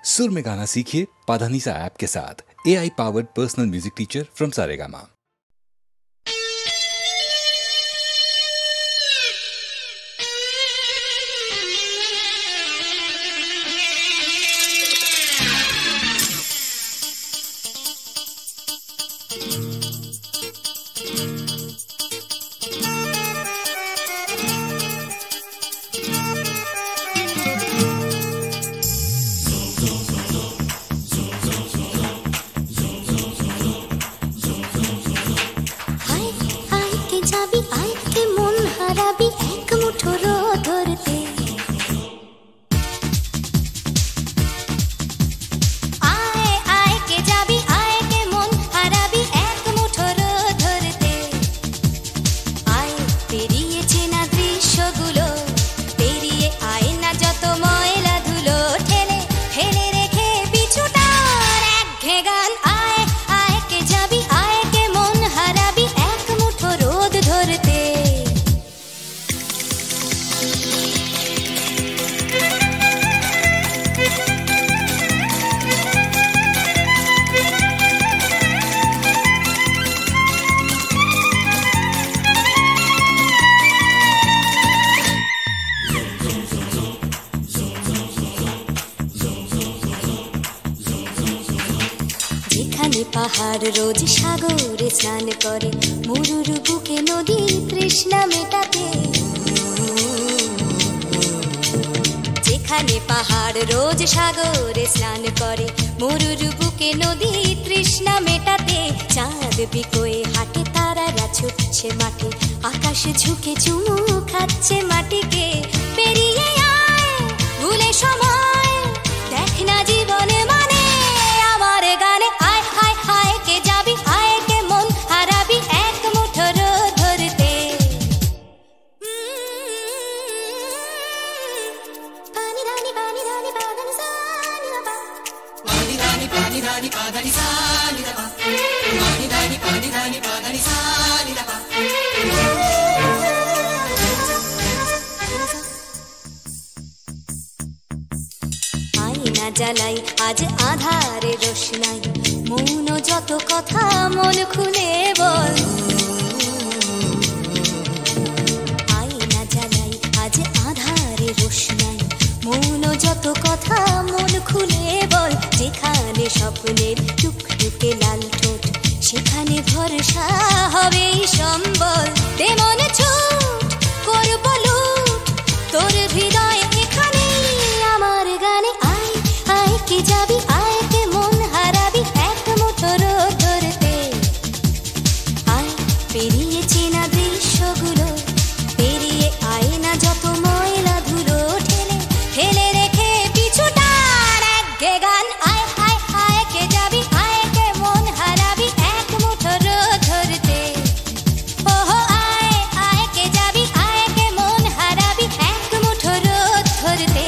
सुर में गाना सीखिए पाधानीसा ऐप के साथ। AI powered personal music teacher from Saregama. পাহাড় রোজ সাগরে স্নান করে, মরুর বুকে নদী তৃষ্ণা মেটাতে। যেখানে পাহাড় রোজ সাগরে স্নান করে, মরুর বুকে নদী তৃষ্ণা মেটাতে। চাঁদ বিকোয়ে হাটে, তারারা ছুটছে মাঠে, আকাশ ঝুঁকে চুমু খাচ্ছে মাটিকে। পেরিয়ে আয় ভুলে সময়, দেখ না জীবনে মানে আমার গানে। আয় হায় হায় কে যাবি, আয় কে মন হারাবি এক মুঠো রোদ ধরতে। পানি রানি পানি রানি পাদানি সানি রাবা, পানি রানি পানি রানি পাদানি সানি রাবা, পানি রানি পানি রানি পাদানি সানি রাবা। আয়না জ্বালাই আজ আধারে রোশনাই, মৌন যত কথা মন খুলে বল। আয়না জ্বালাই আজ আধারে রোশনাই, মৌন যত কথা মন খুলে বল। যেখানে স্বপ্নের টুকটুকে লাল ঠোঁট, সেখানে ভরসা হবে সম্বল। তেমন ছুট করব লুট তোর হৃদয় এখানে আমার গানে। আয় আয় কে যাবি, আয় কে মন হারাবি এক মুঠো রোদ ধরতে। আয় পেরিয়ে চেনা দৃশ্যগুলো, পেরিয়ে আয় না যত ময়লা ধুলো, ঠেলে ঠেলে রেখে পিছুটার একঘে গান। আয় হায় হায় কে যাবি, আয় কে মন হারাবি এক মুঠো রোদ ধরতে। ওহো আয় আয় কে যাবি, আয় কে মন হারাবি এক মুঠো রোদ ধরতে।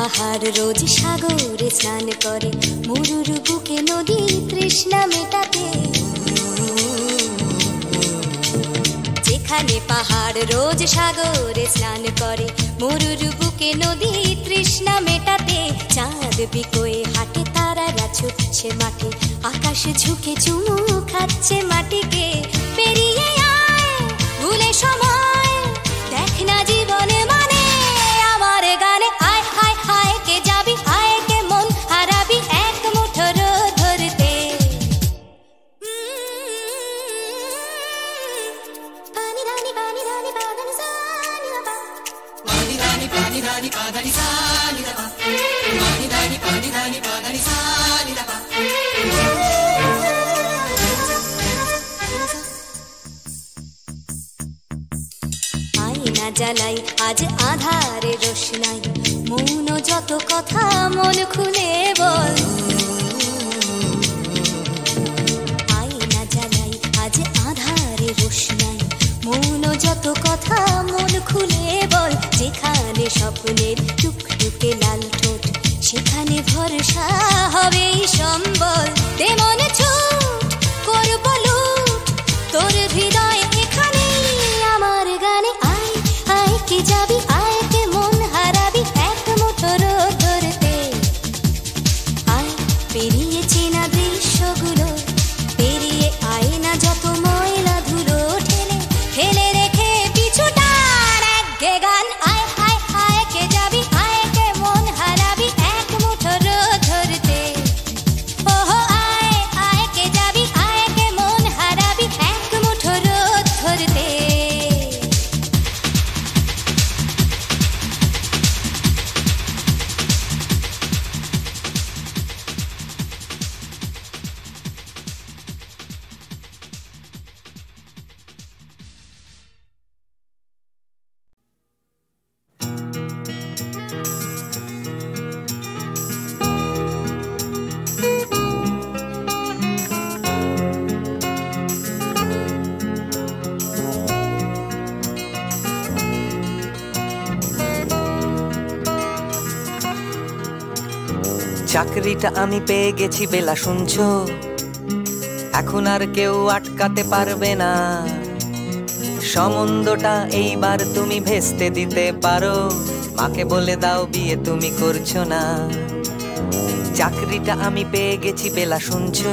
পাহাড় রোজ সাগরে স্নান করে, মরুর বুকে নদী তৃষ্ণা মেটাতে। যেখানে পাহাড় রোজ সাগরে স্নান করে, মরুর বুকে নদী তৃষ্ণা মেটাতে। চাঁদ বিকোয়ে হাটে, তারারা ছুটছে মাঠে, আকাশ ঝুঁকে চুমু খাচ্ছে মাটিকে। পেরিয়ে আয় ভুলে সময়, দেখ না জীবনে মানে আমার গানে। আয় আয় আয় কে যাবি, আয় কে মন হারাবি এক মুঠো রোদ ধরতে। পানি রানি পানি রানি পানি সানি রা, পানি রানি পানি রানি পানি সানি রা, পানি রানি পানি রানি পানি সানি রা। আয়না জ্বালাই আজ আধারে রোশনাই, মৌন যত কথা মন খুলে বল। আয়না জ্বালাই আজ আধারে রোশনাই, মৌন যত কথা মন খুলে বল। যেখানে স্বপ্নের টুকটুকে লাল ঠোঁট, সেখানে ভরসা হবে সম্বল। দে মনে ছুট করব লুট, তোর হৃদয় এখানে আমার গানে। আয় আয় কে যাবি, আয় কে মন হারাবি এক মুঠো রোদ ধরতে। আয় পেরিয়ে চেনা দৃশ্যগুলো, পেরিয়ে আয় না যত ময়লা ধুলো, ঠেলে ফেলে রেখে পিছুটার একঘে গান। আয় আয় আয় কে যাবি, আয় কে মন হারাবি এক মুঠো রোদ ধরতে। ওহো আয় আয় কে যাবি, আয় কে মন হারাবি এক মুঠো রোদ ধরতে। চাকরিটা আমি পেয়ে গেছি বেলা, শুনছো? এখন আর কেউ আটকাতে পারবে না। সম্বন্ধটা এইবার তুমি ভেস্তে দিতে পারো, মাকে বলে দাও বিয়ে তুমি করছো না। চাকরিটা আমি পেয়ে গেছি বেলা, শুনছো?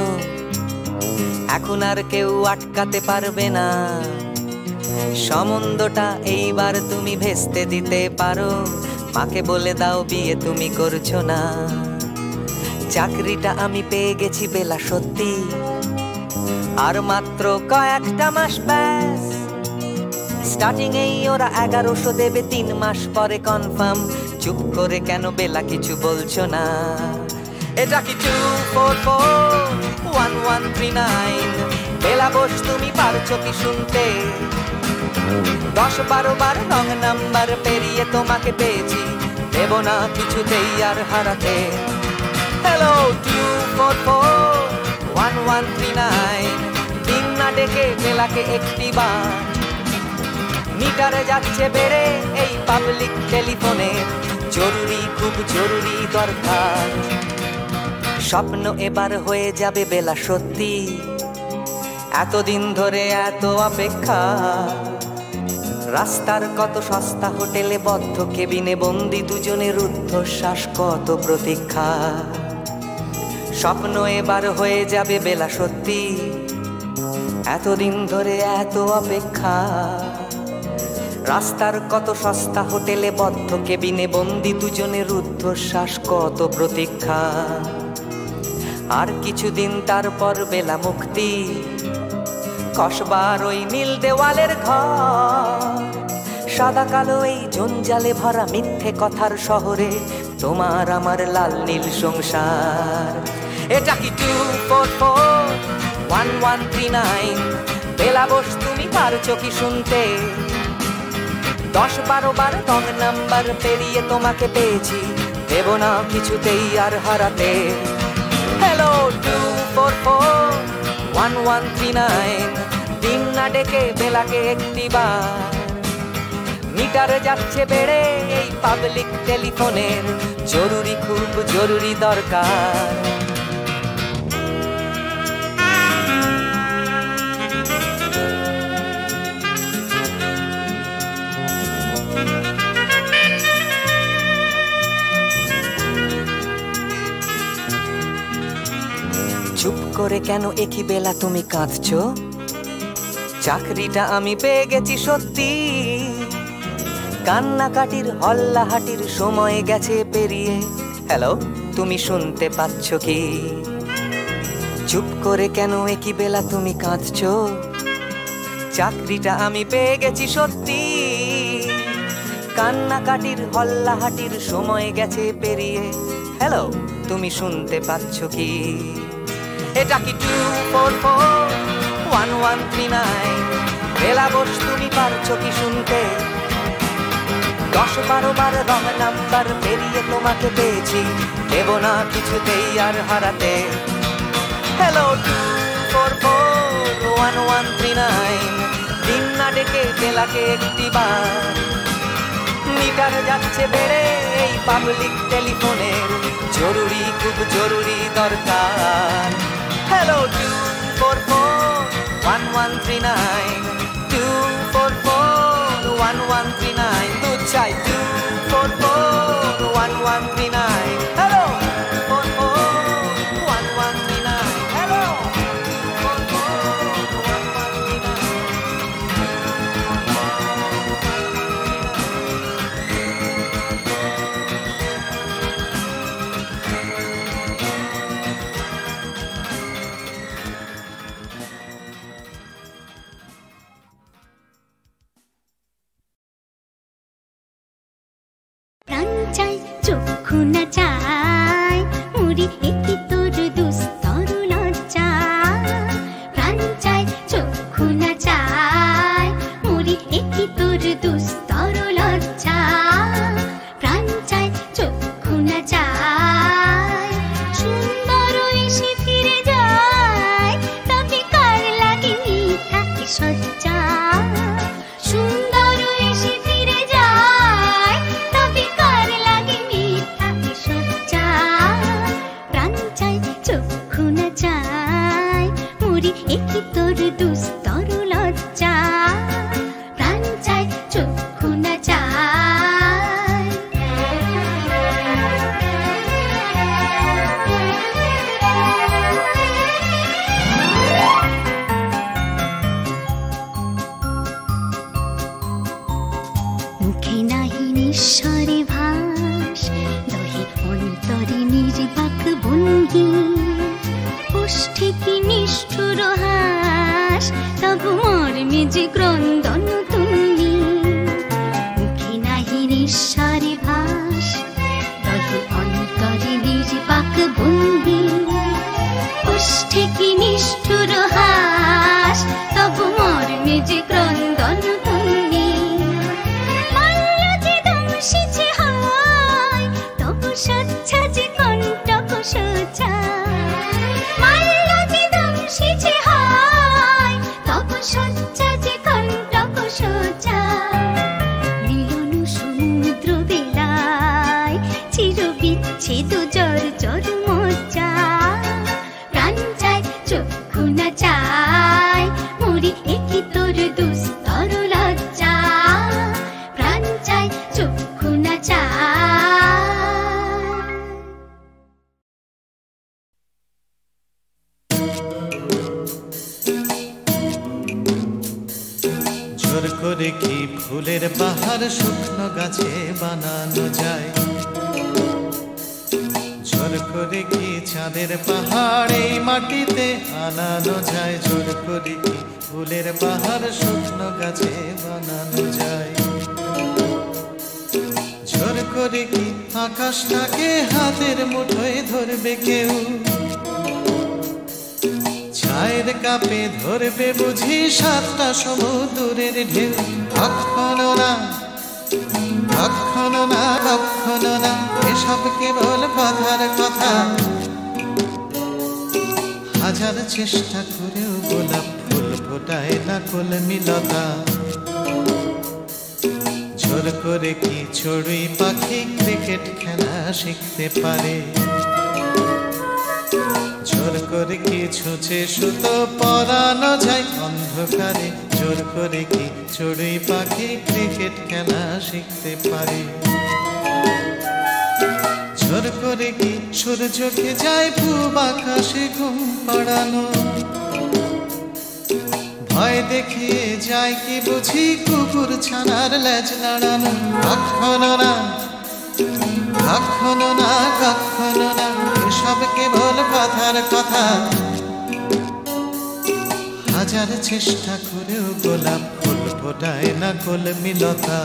এখন আর কেউ আটকাতে পারবে না। সম্বন্ধটা এইবার তুমি ভেস্তে দিতে পারো, মাকে বলে দাও বিয়ে তুমি করছো না। চাকরিটা আমি পেয়ে গেছি বেলা, সত্যি আর মাত্র কয়েকটা মাস ব্যাস। স্টার্টিং এই ওরা 1100 দেবে, 3 মাস পরে কনফার্ম। চুপ করে কেন বেলা কিছু বলছো না? এটা কি 2441139? বেলা বস তুমি পারছো কি শুনতে? 10-12 বার রং নাম্বার পেরিয়ে তোমাকে পেয়েছি, দেব না কিছুতেই আর হারাতে। হ্যালো 2441139, দিন না ডেকে বেলাকে একটি বার। মিটারে যাচ্ছে বেড়ে এই পাবলিক টেলিফোনে, জরুরি খুব জরুরি দরকার। স্বপ্ন এবার হয়ে যাবে বেলা, সত্যি এতদিন ধরে এত অপেক্ষা। রাস্তার কত সস্তা হোটেলে বদ্ধ কেবিনে বন্দি দুজনের রুদ্ধশ্বাস, কত প্রতীক্ষা। স্বপ্ন এবার হয়ে যাবে বেলা, সত্যি এতদিন ধরে এত অপেক্ষা। রাস্তার কত সস্তা হোটেলে বদ্ধ কেবিনে বন্দি দুজনের রুদ্ধশ্বাস, কত প্রতীক্ষা। আর কিছুদিন তারপর বেলা মুক্তি, কসবার ওই নীল দেওয়ালের ঘর। সাদা কালো এই জঞ্জালে ভরা মিথ্যে কথার শহরে, তোমার আমার লাল নীল সংসার। এটা কি 2441139? বেলা বস তুমি পারছো কি শুনতে? 10-12 বার রং নাম্বার পেরিয়ে তোমাকে পেয়েছি, দেব না কিছুতেই আর হারাতে। হ্যালো 2441139, দিন না ডেকে বেলাকে একটি বার। মিটার যাচ্ছে বেড়ে এই পাবলিক টেলিফোনের, জরুরি খুব জরুরি দরকার। চুপ করে কেন একই বেলা তুমি কাঁদছো? চাকরিটা আমি পেয়ে গেছি সত্যি, কান্নাকাটির হল্লাহাটির সময় গেছে পেরিয়ে। হ্যালো, তুমি শুনতে পাচ্ছ কি? চুপ করে কেন একই বেলা তুমি কাঁদছো? চাকরিটা আমি পেয়ে গেছি সত্যি, কান্নাকাটির হল্লাহাটির সময় গেছে পেরিয়ে। হ্যালো, তুমি শুনতে পাচ্ছ কি? এটা কি 2441139? বেলা বস, তুমি পারছো কি শুনতে? 10-12 বার রং নাম্বার পেরিয়ে তোমাকে পেয়েছি, দেব না কিছুতেই আর হারাতে। হ্যালো 2441139, দিন না ডেকে বেলাকে একটি বার। মিটার যাচ্ছে বেড়ে এই পাবলিক টেলিফোনের, জরুরি খুব জরুরি দরকার। হ্যালো 2441139, 2441139, তো চাই 2441139। Hello 2441139, hello 4441139। প্রাণ চাই চক্ষু না চাই মুড়ি একটি তোর দুস্তর লজ্জা। প্রাণ চাই চক্ষু না চাই মুড়ি একটি তোর দুস্তর লজ্জা। প্রাণ চাই চক্ষু না চাই সুন্দর এসে ফিরে যায়, তবে কার লাগে মিথ্যা সজ্জা। সুন্দর এসে ফিরে যায়, তবে কার লাগে মিথ্যা সজ্জা। প্রাণ চাই চক্ষু না চাই মুড়ি একটি তোর দুস্তর লজ্জা। প্রাণ চাই চক্ষু না চাই। মুখে নাহি নিঃস্বরে ভাস, দহে অন্তরে নির্বাক ভঙ্গি। ওষ্ঠে কি নিষ্ঠুর হাস, তবু মর্মে যে ক্রন্দন তুল্লি। মুখে নাহি নিঃস্বরে ভাস, দহে অন্তরে নির্বাক ভঙ্গি। ওষ্ঠে কি নিষ্ঠুর হাস, তবু মর্মে যে ক্রন্দন তুল্লি। মাল্য যে দংশিছে হয়, তবু সচ্ছা যে কণ্টক সোজা। মাল্য যে দংশিছে হয়, তবু সচ্ছা যে কণ্টক সোজা। মিলন সমুদ্র বেলায় চির বিচ্ছেদ জর জর মজ্জা। প্রাণ চাই চক্ষু না চাই মুড়ি একই তোর দুস্তর লজ্জা। প্রাণ চাই চক্ষু না চাই। জোর করে কি ফুলের বাহার শুকনো গাছে বানানো যায়? জোর করে কি চাঁদের পাহাড় এই মাটিতে আনানো যায়? জোর করে কি ফুলের বাহার শুকনো গাছে বানানো যায়? জোর করে কি আকাশটাকে হাতের মুঠোয় ধরবে কেউ? ছায়ের কাপে ধরবে বুঝি 7টা সমুদ্রের ঢেউ? কখনো না, কখনো না, কখনো না, এসব কেবল কথার কথা। হাজার চেষ্টা করেও গোলাপ ফুল ফোটায় না কলমিলতা। জোর করে কি চড়ুই পাখি ক্রিকেট খেলা শিখতে পারে? জোর করে কি ছুঁচে সুতো পরানো যায় অন্ধকারে? জোর করে কি চড়ুই পাখি ক্রিকেট খেলা শিখতে পারে? জোর করে কি সূর্যকে যায় পূব আকাশে ঘুম পাড়ানো? ভয় দেখিয়ে যায় কি বুঝি কুকুর ছানার লেজ নাড়ানো? কখনো না, কখনো না, কখনো না, এসব কেবল কথার কথা। হাজার চেষ্টা করেও গোলাপ ফুল ফোটায় না কলমিলতা।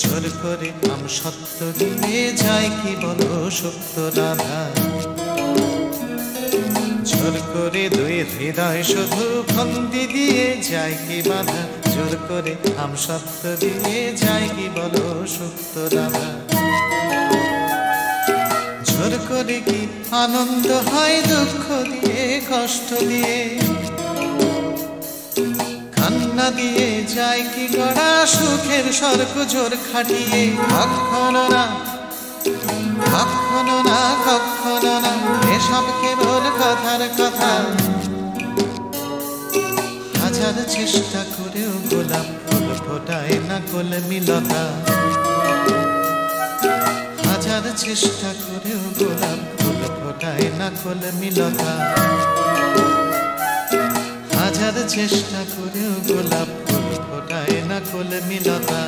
জোর করে আম সত্য দিয়ে যায় কি বলো সত্য রাধা? জোর করে দুই হৃদয় শুধু ফন্দি দিয়ে যায় কি বাধা? জোর করে আম সত্য দিয়ে যায় কি বলো সত্য রাধা? জোর করে কি আনন্দ হয় দুঃখ দিয়ে কষ্ট দিয়ে? কান্না দিয়ে যায় কি গড়া সুখের স্বর্গ জোর খাটিয়ে? কখনো না, কখনো না, কখনো না, এসব কেবল কথার কথা। হাজার চেষ্টা করেও গোলাপ ফুল ফোটায় না কলমিলতা। হাজার চেষ্টা করেও গোলাপ ফুল ফোটায় না কলমিলতা। হাজার চেষ্টা করেও গোলাপ ফুল ফোটায় না কলমিলতা।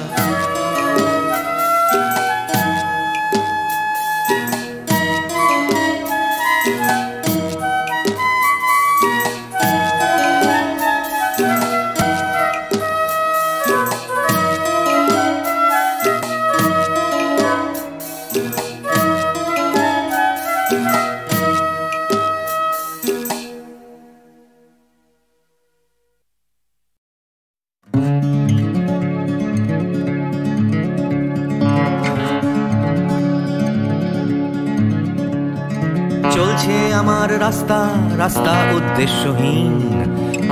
চলছে আমার রাস্তা, রাস্তা উদ্দেশ্যহীন,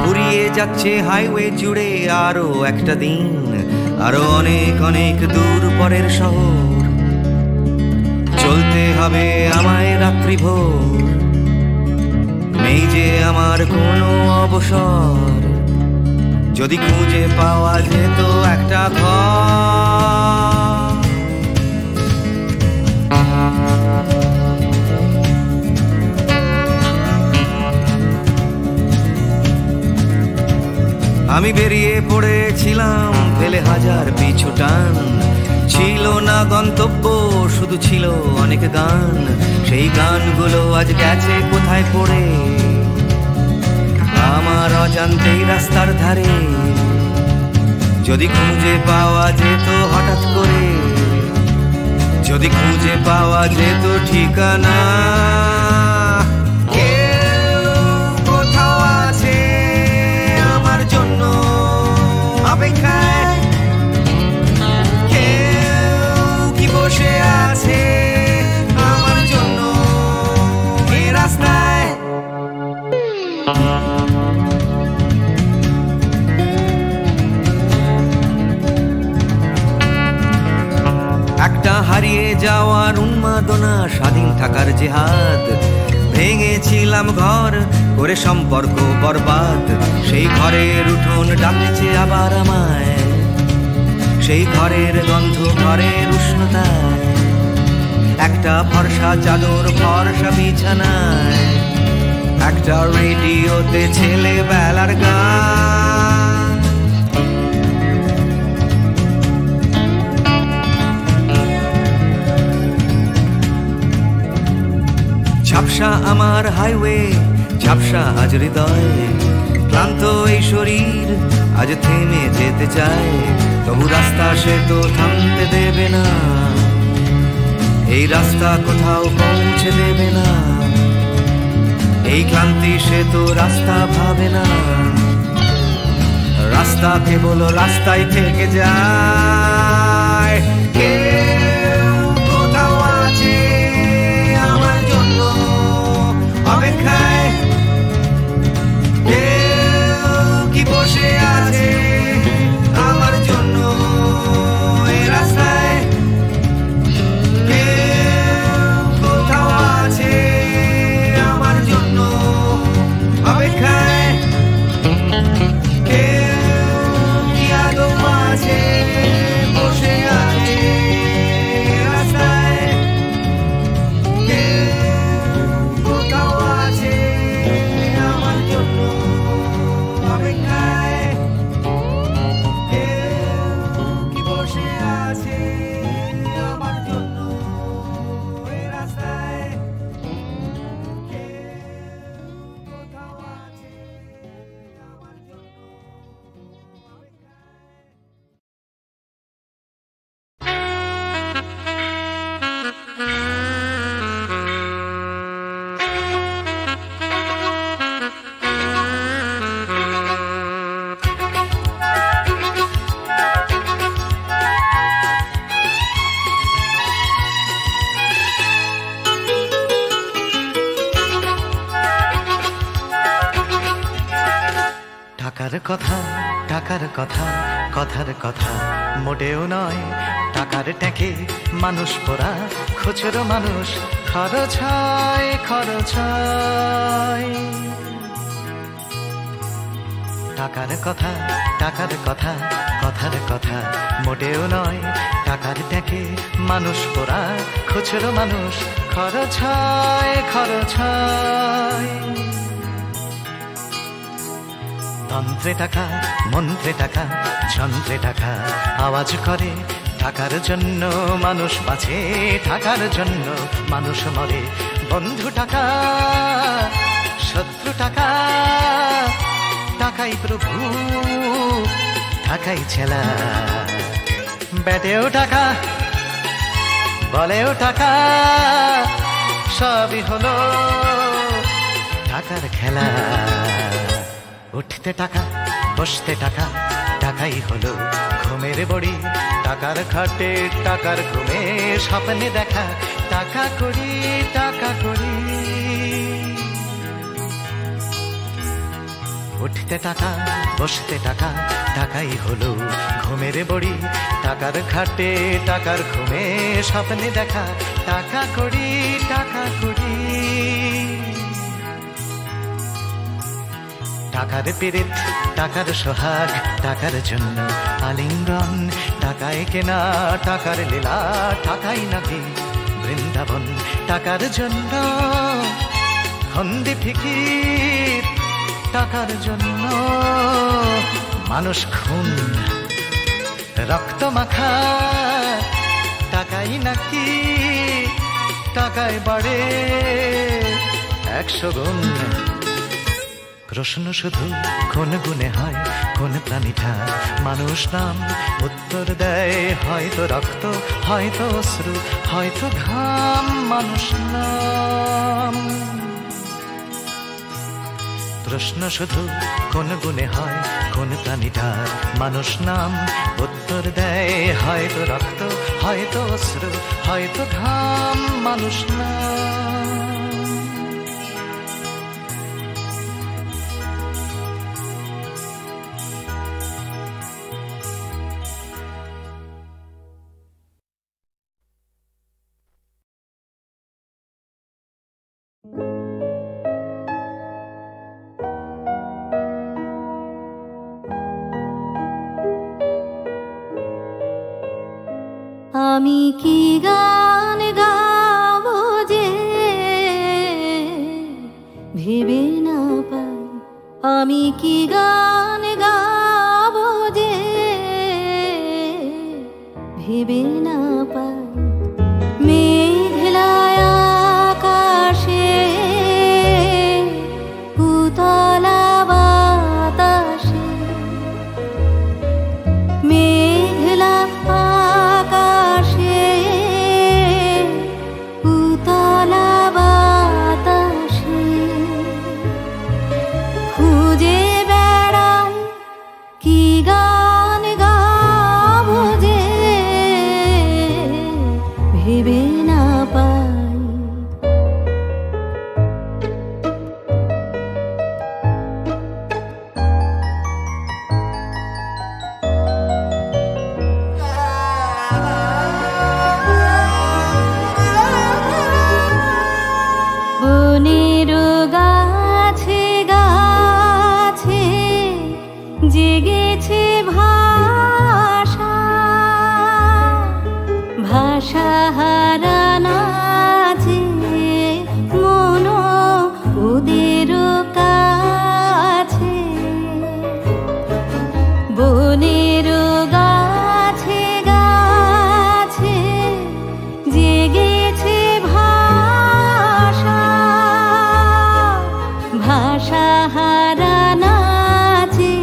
ফুরিয়ে যাচ্ছে হাইওয়ে জুড়ে আরো একটা দিন। আরো অনেক অনেক দূর পরের শহর, চলতে হবে আমায় রাত্রি ভোর। নেই যে আমার কোনো অবসর, যদি খুঁজে পাওয়া যেত একটা ঘর। আমি বেরিয়ে পড়েছিলাম ফেলে হাজার পিছু টান। ছিল না গন্তব্য, শুধু ছিল অনেক গান। সেই গানগুলো আজ গেছে কোথায় পড়ে আমার অজান্তেই রাস্তার ধারে। যদি খুঁজে পাওয়া যেত হঠাৎ করে, যদি খুঁজে পাওয়া যেত ঠিকানা। অপেক্ষায় কেউ কি বসে আছে আমার জন্য এই রাস্তায়? একটা হারিয়ে যাওয়ার উন্মাদনা, স্বাধীন থাকার জেহাদ। ভেঙেছিলাম ঘর করে সম্পর্ক বরবাদ। সেই ঘরের উঠোন ডাকছে আবার আমায়, সেই ঘরের গন্ধ, ঘরের উষ্ণতায়। একটা ফর্সা চাদর, ফর্সা বিছানায়, একটা রেডিওতে ছেলেবেলার গান। ঝাপসা আমার হাইওয়ে, ঝাপসা আজ হৃদয়। ক্লান্ত এই শরীর আজ থেমে যেতে চায়, তবু রাস্তা সে তো থামতে দেবে না। এই রাস্তা কোথাও পৌঁছে দেবে না। এই ক্লান্তি সে তো রাস্তা ভাবে না। রাস্তা কেবল রাস্তায় থেকে যায়। কেউ কোথাও আছে আমার জন্য অপেক্ষায়, কেউ কি বসে আছে আমার জন্য কথা টাকার কথা কথার কথা মোটেও নয় টাকার ট্যাঁকে মানুষ পোড়া খুচরো মানুষ খরচ হয় খরচ হয় টাকার কথা টাকার কথা কথার কথা মোটেও নয় টাকার ট্যাঁকে মানুষ পোড়া খুচরো মানুষ খরচ হয় খরচ হয় তন্ত্রে টাকা মন্ত্রে টাকা যন্ত্রে টাকা আওয়াজ করে টাকার জন্য মানুষ বাঁচে টাকার জন্য মানুষ মরে বন্ধু টাকা শত্রু টাকা টাকাই প্রভু টাকাই ছেলা ব্যাটেও টাকা বলেও টাকা সবই হলো টাকার খেলা উঠতে টাকা বসতে টাকা টাকাই হলো ঘুমের বড়ি টাকার খাটে টাকার ঘুমে স্বপ্নে দেখা টাকা করি টাকা করি উঠতে টাকা বসতে টাকা টাকাই হলো ঘুমের বড়ি টাকার খাটে টাকার ঘুমে স্বপ্নে দেখা টাকা করি টাকা করি টাকার পীড়িত টাকার সোহাগ টাকার জন্য আলিঙ্গন টাকায় কেনা টাকার লীলা টাকাই নাকি বৃন্দাবন টাকার জন্য ফন্দি ফিকির টাকার জন্য মানুষ খুন রক্ত মাখা টাকাই নাকি টাকায় বাড়ে 100 গুণ প্রশ্ন শুধু কোন গুণে হয় কোন প্রাণীটা মানুষ নাম উত্তর দেয় হয়তো রক্ত হয়তো অশ্রু হয়তো ঘাম মানুষ নাম প্রশ্ন শুধু কোন গুণে হয় কোন প্রাণীটা মানুষ নাম উত্তর দেয় হয়তো রক্ত হয়তো অশ্রু হয়তো ঘাম মানুষ নাম আমি কি গান গাবো যে ভেবে না পাই আমি কি গান গাবো যে ভেবে না পাই মেঘলায় আকাশে উতলা বাতাসে মেঘলা আকাশে উতলা বাতাসে খুঁজে বেড়াই কি গান গাবো যে ভেবে না পাই বনের গাছে গাছে জেগেছে ভাষা ভাষা হারানা যে মন ওদের কাছে বনের গাছে গাছে জেগেছে ভাষা ভাষা হারানা যে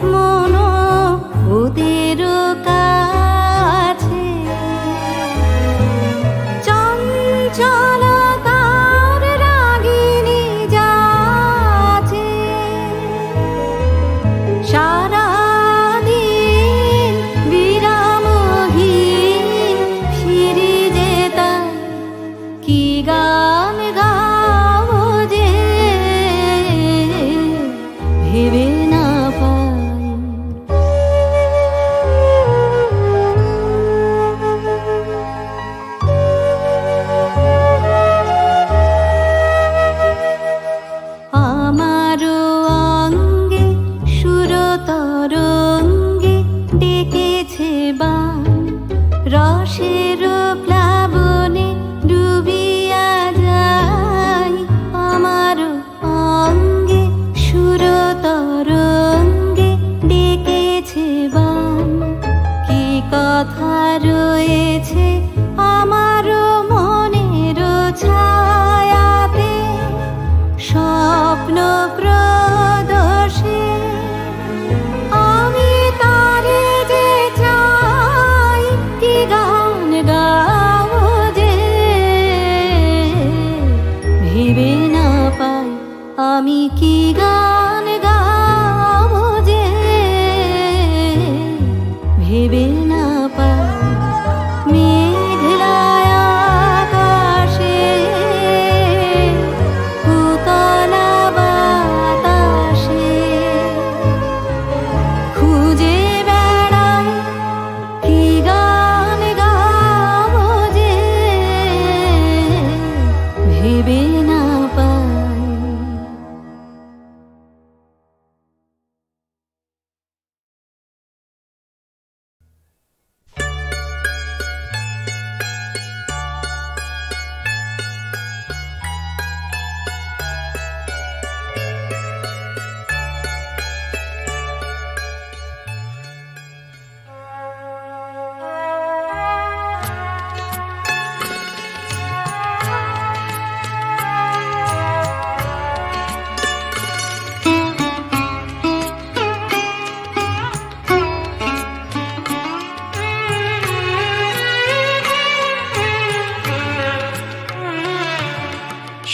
মন ওদের কাছে চঞ্চলতার রাগিনী যাচে সারাদিন বিরামহীন ফিরে যেতাম কি গান গাবো যে ভেবে না আমি কি গান গাবো যে ভেবে না পাই মেঘলায় আকাশে উতলা বাতাসে খুঁজে বেড়াই কি গান গাবো যে ভেবে না পাই।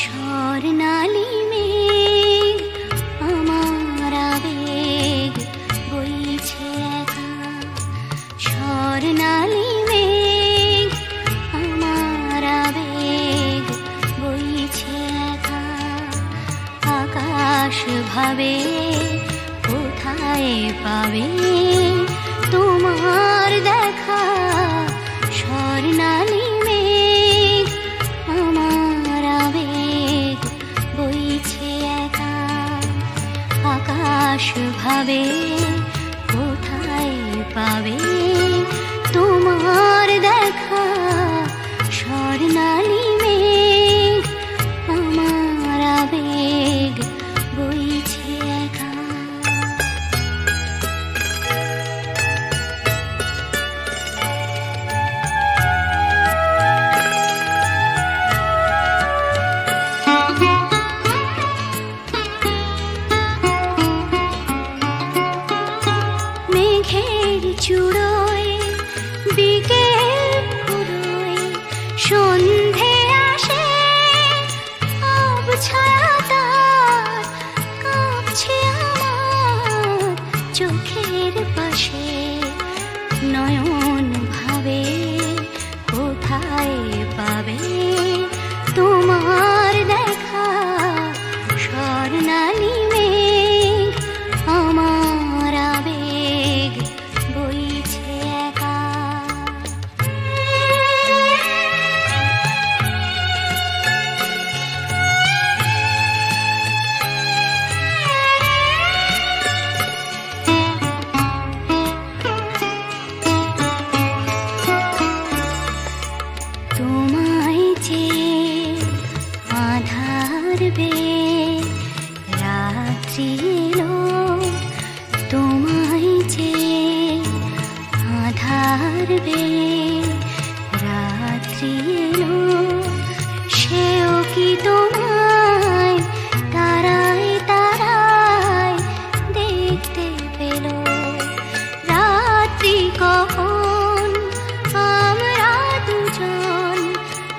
স্বর্ণালী মেঘ আমার আবেগ বইছে একা, স্বর্ণালী মেঘ আমার আবেগ বইছে একা। আকাশ ভাবে কোথায় পাবে তোমার দেখা, স্বর্ণালী মেঘ আমার আবেগ বইছে একা। আকাশ ভাবে কোথায় পাবে তোমার দেখা, স্বর্ণালী মেঘ আমার আবেগ বইছে একা। মেঘের চূড়োয় বিকেল ফুরোয় সন্ধে আসে, আবছায়া তার কাঁপছে আমার চোখের পাশে। নয়ন ভাবে কোথায় পাবে তোমার দেখা, স্বর্ণালী মেঘ আমার আবেগ বইছে একা। তোমায় যে আধার বে রাত্রি এলো, তোমায় যে আধার বে রাত্রি এলো, সেও কি তোমায় তারায় তারায় দেখতে পেল। রাত্রি কখন আমরা দুজন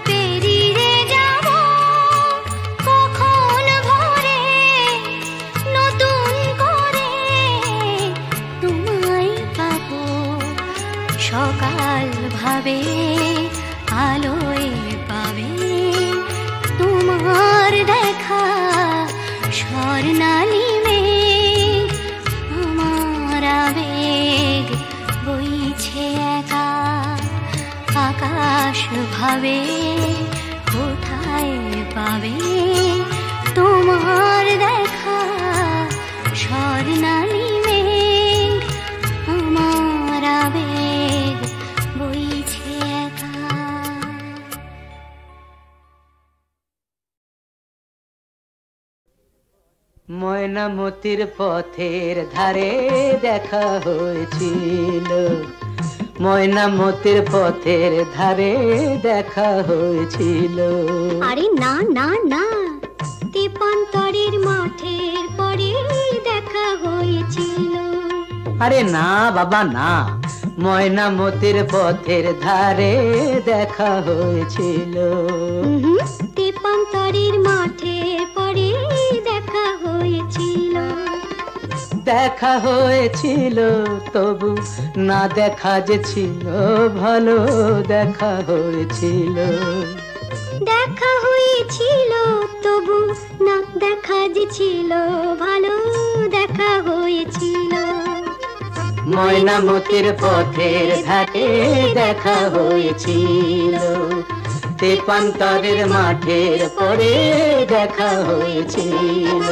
পেরিয়ে যাব, কখন ভোরে নতুন করে তোমায় পাবো। সকাল ভাবে আলোয় পাবে তোমার দেখা, স্বর্ণালী মেঘ আমার আবেগ বইছে একা। আকাশ ভাবে কোথায় পাবে তোমার দেখা, স্বর্ণালী মেঘ আমার আবেগ বইছে একা। ময়নামতির পথের ধারে দেখা হয়েছিল, ময়নামতির পথের ধারে দেখা হয়েছিল। আরে না না না, তেপান্তরের মাঠের পরে দেখা হয়েছিল। আরে না বাবা না, ময়নামতির পথের ধারে দেখা হয়েছিল। তেপান্তরের মাঠের পরে দেখা হয়েছিল। দেখা হয়েছিল তবু না দেখা যে ছিল ভালো দেখা হয়েছিল দেখা হয়েছিল তবু না দেখা যে ছিল ভালো দেখা হয়েছিল ময়নামতির পথের ধারে দেখা হয়েছিল তেপান্তরের মাঠের পরে দেখা হয়েছিল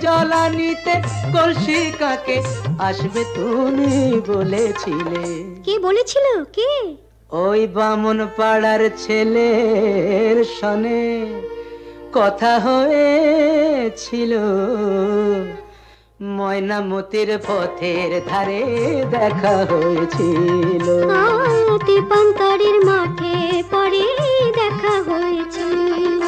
জলানিতে কলসি কাকে আসবে তুমি বলেছিলে কে বলেছিল কে ওই বামন পাড়ার ছেলের সনে কথা হয়েছিল ময়নামতির পথের ধারে দেখা হয়েছিল তেপান্তরের মাঠে পরে দেখা হয়েছিল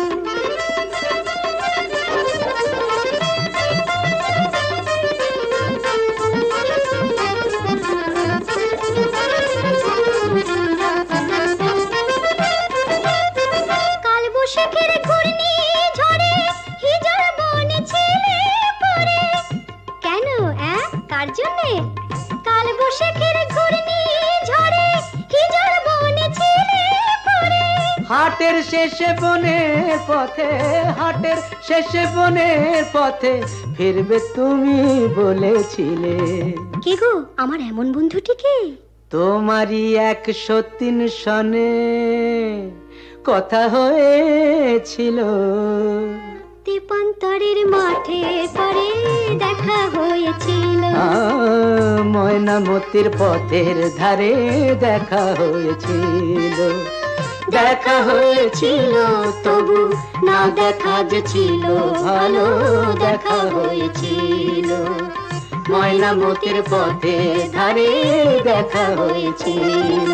হাটের শেষে বনের পথে হাটের শেষে বনের পথে ফিরবে তুমি বলেছিলে কে গো আমার এমন বন্ধুটিকে তোমারই 103 সনে কথা হয়েছিল তেপান্তরের মাঠে পরে দেখা হয়েছিল ময়নামতির পথের ধারে দেখা হয়েছিল দেখা হয়েছিল তবু না দেখা যে ছিল ভালো দেখা হয়েছিল ময়নামতির পথের ধারে দেখা হয়েছিল